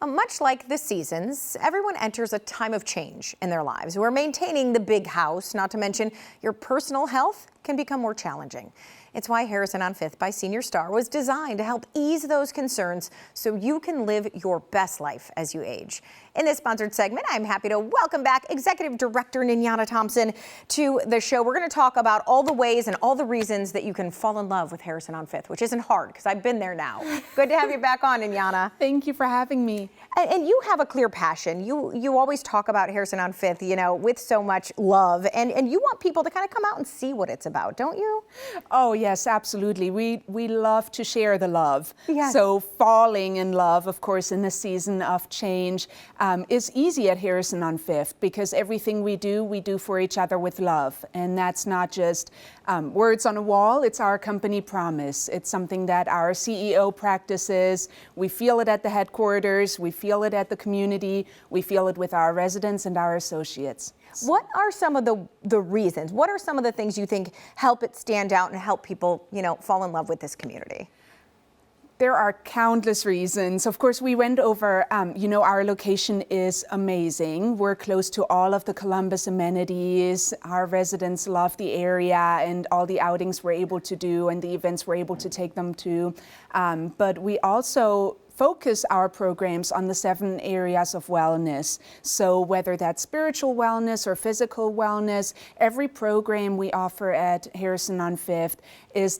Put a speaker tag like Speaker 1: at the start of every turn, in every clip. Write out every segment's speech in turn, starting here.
Speaker 1: Much like the seasons, everyone enters a time of change in their lives where maintaining the big house, not to mention your personal health, can become more challenging. It's why Harrison on Fifth by Senior Star was designed to help ease those concerns so you can live your best life as you age. In this sponsored segment, I'm happy to welcome back Executive Director Niniana Thompson to the show. We're going to talk about all the ways and all the reasons that you can fall in love with Harrison on Fifth, which isn't hard because I've been there now. Good to have you back on, Niniana.
Speaker 2: Thank you for having me.
Speaker 1: And you have a clear passion. You always talk about Harrison on Fifth, you know, with so much love. And you want people to kind of come out and see what it's about, don't you?
Speaker 2: Oh, yes, absolutely. We love to share the love.
Speaker 1: Yes.
Speaker 2: So falling in love, of course, in the season of change is easy at Harrison on Fifth because everything we do for each other with love. And that's not just words on a wall. It's our company promise. It's something that our CEO practices. We feel it at the headquarters. We feel it at the community. We feel it with our residents and our associates.
Speaker 1: What are some of the reasons? What are some of the things you think help it stand out and help people, you know, fall in love with this community?
Speaker 2: There are countless reasons. Of course, we went over, our location is amazing. We're close to all of the Columbus amenities. Our residents love the area and all the outings we're able to do and the events we're able to take them to. But we also focus our programs on the 7 areas of wellness. So whether that's spiritual wellness or physical wellness, every program we offer at Harrison on Fifth is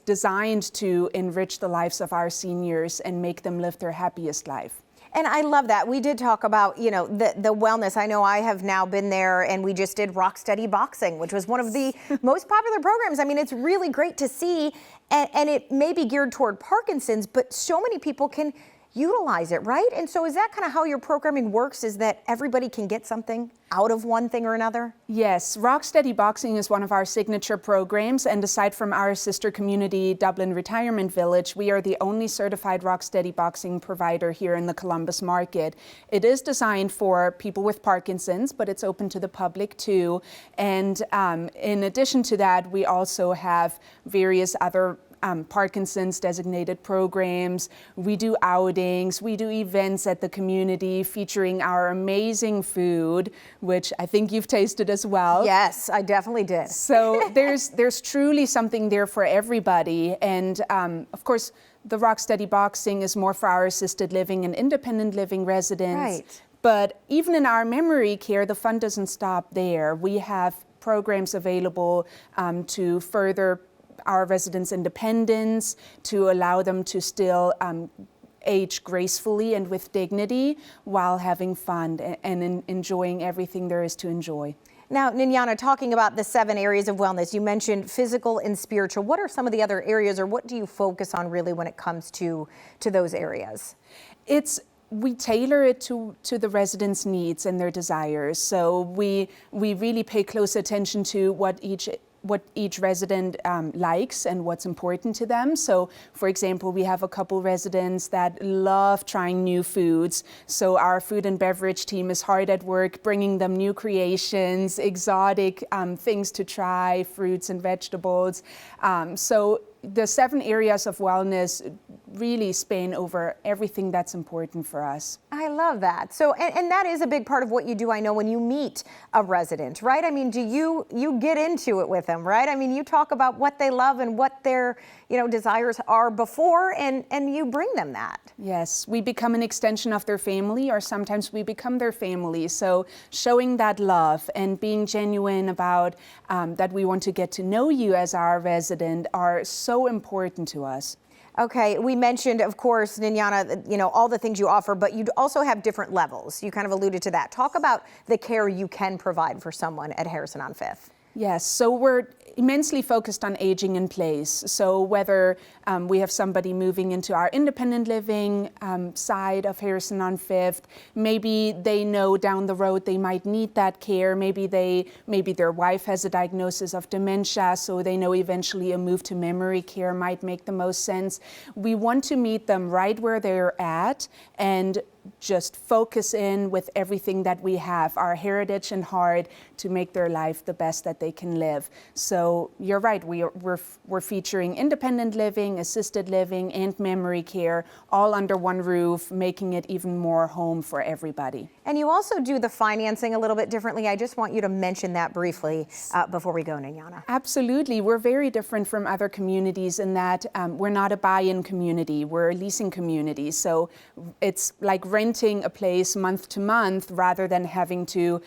Speaker 2: designed to enrich the lives of our seniors and make them live their happiest life.
Speaker 1: And I love that. We did talk about, you know, the wellness. I know I have now been there, and we just did Rock Steady Boxing, which was one of the most popular programs. I mean, it's really great to see, and it may be geared toward Parkinson's, but so many people can utilize it, right? And so is that kind of how your programming works, is that everybody can get something out of one thing or another?
Speaker 2: Yes, Rock Steady Boxing is one of our signature programs, and aside from our sister community, Dublin Retirement Village, we are the only certified Rock Steady Boxing provider here in the Columbus market. It is designed for people with Parkinson's, but it's open to the public too. And in addition to that, we also have various other Parkinson's designated programs. We do outings, we do events at the community featuring our amazing food, which I think you've tasted as well.
Speaker 1: Yes, I definitely did.
Speaker 2: So there's truly something there for everybody. And of course, the Rock Steady Boxing is more for our assisted living and independent living residents.
Speaker 1: Right.
Speaker 2: But even in our memory care, the fun doesn't stop there. We have programs available to further our residents' independence, to allow them to still age gracefully and with dignity while having fun and enjoying everything there is to enjoy.
Speaker 1: Now, Niniana, talking about the 7 areas of wellness, you mentioned physical and spiritual. What are some of the other areas, or what do you focus on really when it comes to those areas?
Speaker 2: We tailor it to the residents' needs and their desires. So we really pay close attention to what each resident likes and what's important to them. So, for example, we have a couple residents that love trying new foods. So our food and beverage team is hard at work bringing them new creations, exotic things to try, fruits and vegetables. So the 7 areas of wellness really span over everything that's important for us.
Speaker 1: I love that. So, and that is a big part of what you do, I know, when you meet a resident, right? I mean, do you get into it with them, right? I mean, you talk about what they love and what their, desires are before, and you bring them that.
Speaker 2: Yes, we become an extension of their family, or sometimes we become their family. So showing that love and being genuine about that we want to get to know you as our resident are so important to us.
Speaker 1: Okay, we mentioned, of course, Niniana, all the things you offer, but you also have different levels. You kind of alluded to that. Talk about the care you can provide for someone at Harrison on Fifth.
Speaker 2: Yes, so we're immensely focused on aging in place. So whether we have somebody moving into our independent living side of Harrison on Fifth, maybe they know down the road they might need that care. Maybe their wife has a diagnosis of dementia, so they know eventually a move to memory care might make the most sense. We want to meet them right where they're at and just focus in with everything that we have, our heritage and heart, to make their life the best that they can live. So So you're right, we're featuring independent living, assisted living, and memory care all under one roof, making it even more home for everybody.
Speaker 1: And you also do the financing a little bit differently. I just want you to mention that briefly before we go, Niniana.
Speaker 2: Absolutely. We're very different from other communities in that we're not a buy-in community, we're a leasing community. So it's like renting a place month to month rather than having to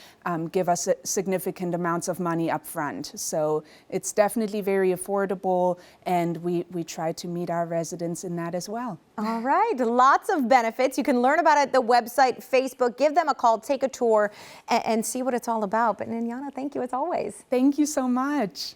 Speaker 2: give us significant amounts of money up front. So it's definitely very affordable, and we try to meet our residents in that as well.
Speaker 1: All right, lots of benefits. You can learn about it at the website, Facebook, give them a call, take a tour, and see what it's all about. But Niniana, thank you as always.
Speaker 2: Thank you so much.